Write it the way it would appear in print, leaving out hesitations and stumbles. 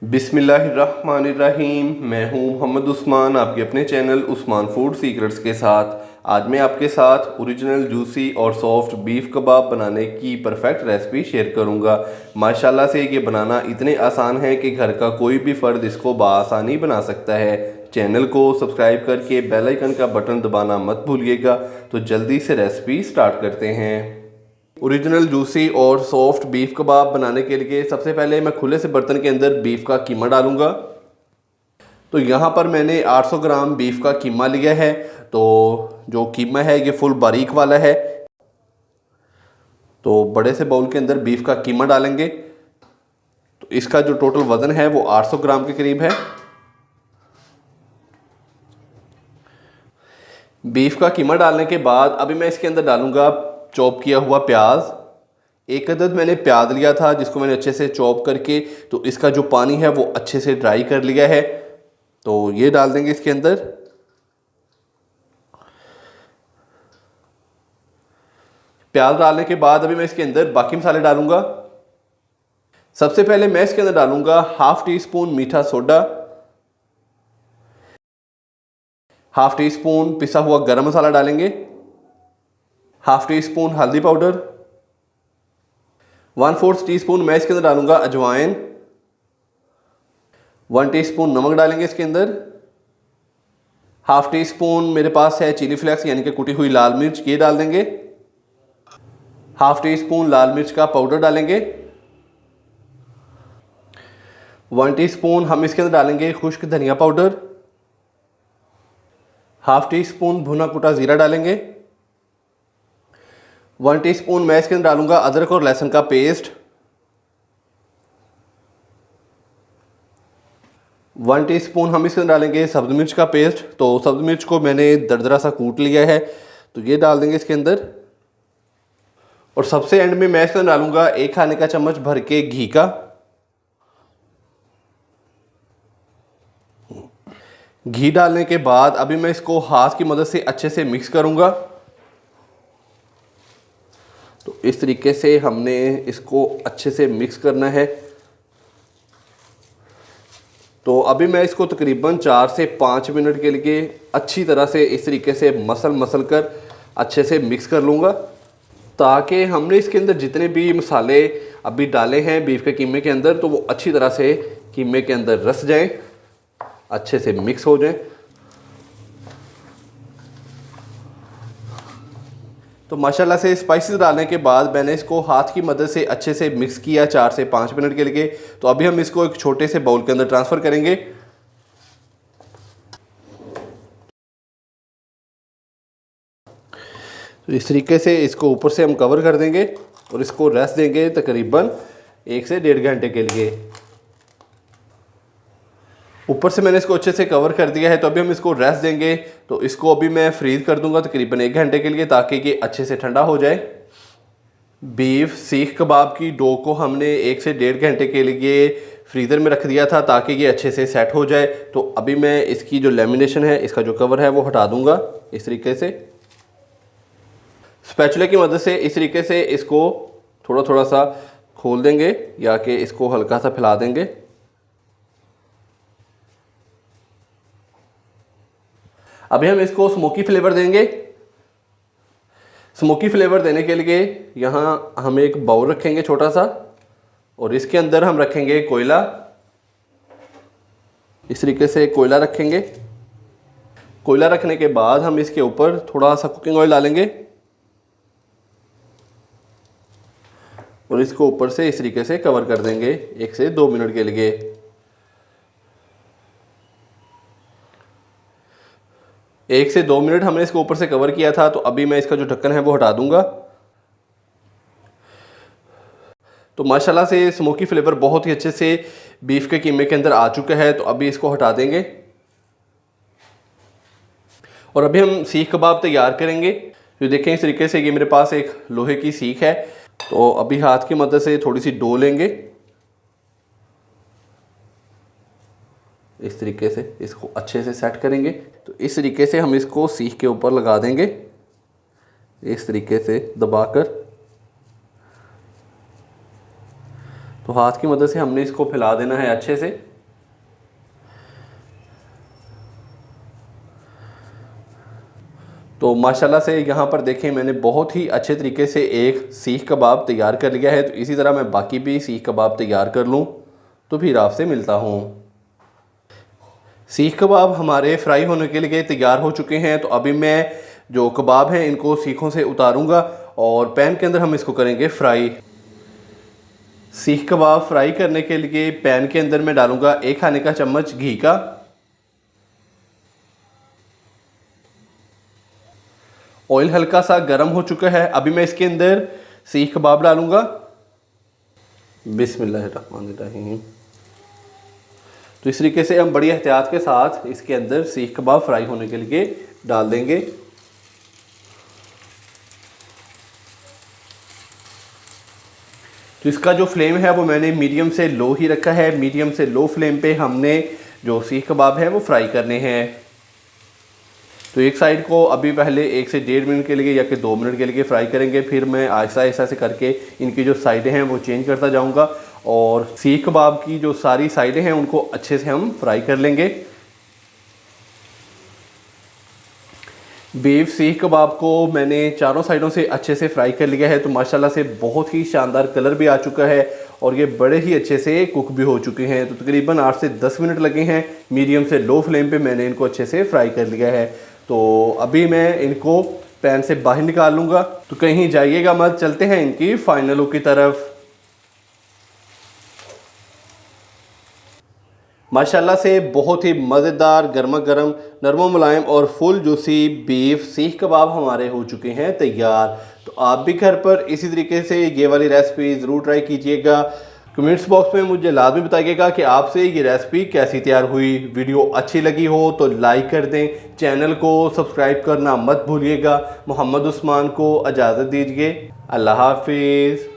बिस्मिल्लाहिर्रहमानिर्रहीम। मैं हूं मोहम्मद उस्मान, आपके अपने चैनल उस्मान फूड सीक्रेट्स के साथ। आज मैं आपके साथ ओरिजिनल जूसी और सॉफ्ट बीफ कबाब बनाने की परफेक्ट रेसिपी शेयर करूंगा। माशाल्लाह से ये बनाना इतने आसान है कि घर का कोई भी फ़र्द इसको बआसानी बना सकता है। चैनल को सब्सक्राइब करके बेल आइकन का बटन दबाना मत भूलिएगा। तो जल्दी से रेसिपी स्टार्ट करते हैं। ओरिजिनल जूसी और सॉफ्ट बीफ कबाब बनाने के लिए सबसे पहले मैं खुले से बर्तन के अंदर बीफ का कीमा डालूंगा। तो यहाँ पर मैंने 800 ग्राम बीफ का कीमा लिया है। तो जो कीमा है ये फुल बारीक वाला है। तो बड़े से बाउल के अंदर बीफ का कीमा डालेंगे। तो इसका जो टोटल वज़न है वो 800 ग्राम के करीब है। बीफ का कीमा डालने के बाद अभी मैं इसके अंदर डालूंगा चॉप किया हुआ प्याज। एक अदद मैंने प्याज लिया था जिसको मैंने अच्छे से चॉप करके तो इसका जो पानी है वो अच्छे से ड्राई कर लिया है। तो ये डाल देंगे इसके अंदर। प्याज डालने के बाद अभी मैं इसके अंदर बाकी मसाले डालूंगा। सबसे पहले मैं इसके अंदर डालूंगा हाफ टी स्पून मीठा सोडा, हाफ टी स्पून पिसा हुआ गरम मसाला डालेंगे, हाफ टी स्पून हल्दी पाउडर, 1/4 टीस्पून मैं इसके अंदर डालूंगा अजवाइन, 1 टीस्पून नमक डालेंगे इसके अंदर, हाफ टी स्पून मेरे पास है चिली फ्लेक्स यानी कि कुटी हुई लाल मिर्च, ये डाल देंगे, हाफ टी स्पून लाल मिर्च का पाउडर डालेंगे, 1 टीस्पून हम इसके अंदर डालेंगे खुश्क धनिया पाउडर, हाफ टी स्पून भुना कुटा जीरा डालेंगे, 1 टीस्पून मैं इसके अंदर डालूंगा अदरक और लहसुन का पेस्ट, 1 टीस्पून हम इसके अंदर डालेंगे सब्ज़ मिर्च का पेस्ट। तो सब्ज़ मिर्च को मैंने दरदरा सा कूट लिया है। तो ये डाल देंगे इसके अंदर। और सबसे एंड में मैं इसके अंदर डालूंगा 1 खाने का चम्मच भर के घी का। घी डालने के बाद अभी मैं इसको हाथ की मदद से अच्छे से मिक्स करूंगा। तो इस तरीके से हमने इसको अच्छे से मिक्स करना है। तो अभी मैं इसको तकरीबन 4 से 5 मिनट के लिए अच्छी तरह से इस तरीके से मसल कर अच्छे से मिक्स कर लूँगा, ताकि हमने इसके अंदर जितने भी मसाले अभी डाले हैं बीफ के कीमे के अंदर तो वो अच्छी तरह से कीमे के अंदर रस जाएं, अच्छे से मिक्स हो जाएं। तो माशाल्लाह से स्पाइसेस डालने के बाद मैंने इसको हाथ की मदद से अच्छे से मिक्स किया 4 से 5 मिनट के लिए। तो अभी हम इसको एक छोटे से बाउल के अंदर ट्रांसफ़र करेंगे। तो इस तरीके से इसको ऊपर से हम कवर कर देंगे और इसको रेस्ट देंगे तकरीबन 1 से 1.5 घंटे के लिए। ऊपर से मैंने इसको अच्छे से कवर कर दिया है। तो अभी हम इसको रेस्ट देंगे। तो इसको अभी मैं फ्रीज़ कर दूंगा तकरीबन 1 घंटे के लिए, ताकि ये अच्छे से ठंडा हो जाए। बीफ सीख कबाब की डो को हमने 1 से 1.5 घंटे के लिए फ्रीज़र में रख दिया था ताकि ये अच्छे से सेट हो जाए। तो अभी मैं इसकी जो लेमिनेशन है, इसका जो कवर है वो हटा दूंगा इस तरीके से। स्पैचुला की मदद से इस तरीके से इसको थोड़ा थोड़ा सा खोल देंगे या कि इसको हल्का सा फैला देंगे। अभी हम इसको स्मोकी फ्लेवर देंगे। स्मोकी फ्लेवर देने के लिए यहाँ हम एक बाउल रखेंगे छोटा सा और इसके अंदर हम रखेंगे कोयला। इस तरीके से कोयला रखेंगे। कोयला रखने के बाद हम इसके ऊपर थोड़ा सा कुकिंग ऑयल डालेंगे और इसको ऊपर से इस तरीके से कवर कर देंगे 1 से 2 मिनट के लिए। 1 से 2 मिनट हमने इसको ऊपर से कवर किया था। तो अभी मैं इसका जो ढक्कन है वो हटा दूंगा। तो माशाल्लाह से स्मोकी फ्लेवर बहुत ही अच्छे से बीफ के कीमे के अंदर आ चुका है। तो अभी इसको हटा देंगे और अभी हम सीख कबाब तैयार करेंगे। तो देखें इस तरीके से ये मेरे पास एक लोहे की सीख है। तो अभी हाथ की मदद से थोड़ी सी डो लेंगे, इस तरीके से इसको अच्छे से सेट करेंगे। तो इस तरीके से हम इसको सीख के ऊपर लगा देंगे, इस तरीके से दबाकर। तो हाथ की मदद से हमने इसको फैला देना है अच्छे से। तो माशाल्लाह से यहाँ पर देखें मैंने बहुत ही अच्छे तरीके से एक सीख कबाब तैयार कर लिया है। तो इसी तरह मैं बाकी भी सीख कबाब तैयार कर लूँ तो फिर आपसे मिलता हूँ। सीख कबाब हमारे फ्राई होने के लिए तैयार हो चुके हैं। तो अभी मैं जो कबाब हैं इनको सीखों से उतारूँगा और पैन के अंदर हम इसको करेंगे फ्राई। सीख कबाब फ्राई करने के लिए पैन के अंदर मैं डालूँगा 1 खाने का चम्मच घी का। ऑयल हल्का सा गर्म हो चुका है। अभी मैं इसके अंदर सीख कबाब डालूँगा। बिस्मिल्लाहिर्रहमानिर्रहीम। तो इस तरीके से हम बड़ी एहतियात के साथ इसके अंदर सीख कबाब फ्राई होने के लिए डाल देंगे। तो इसका जो फ्लेम है वो मैंने मीडियम से लो ही रखा है। मीडियम से लो फ्लेम पे हमने जो सीख कबाब है वो फ्राई करने हैं। तो एक साइड को अभी पहले 1 से 1.5 मिनट के लिए या कि 2 मिनट के लिए फ्राई करेंगे। फिर मैं आहिस्ता आहिस्ता से करके इनकी जो साइडें हैं वो चेंज करता जाऊंगा और सीख कबाब की जो सारी साइडें हैं उनको अच्छे से हम फ्राई कर लेंगे। बीफ सीख कबाब को मैंने चारों साइडों से अच्छे से फ्राई कर लिया है। तो माशाल्लाह से बहुत ही शानदार कलर भी आ चुका है और ये बड़े ही अच्छे से कुक भी हो चुके हैं। तो तकरीबन 8 से 10 मिनट लगे हैं। मीडियम से लो फ्लेम पे मैंने इनको अच्छे से फ्राई कर लिया है। तो अभी मैं इनको पैन से बाहर निकाल लूँगा। तो कहीं जाइएगा मत, चलते हैं इनकी फाइनल लुक की तरफ। माशाल्लाह से बहुत ही मज़ेदार गर्मा गर्म नरम मुलायम और फुल जूसी बीफ सीख कबाब हमारे हो चुके हैं तैयार। तो आप भी घर पर इसी तरीके से ये वाली रेसिपी ज़रूर ट्राई कीजिएगा। कमेंट्स बॉक्स में मुझे लाजमी बताइएगा कि आपसे ये रेसिपी कैसी तैयार हुई। वीडियो अच्छी लगी हो तो लाइक कर दें, चैनल को सब्सक्राइब करना मत भूलिएगा। मोहम्मद उस्मान को इजाज़त दीजिए। अल्लाह हाफिज़।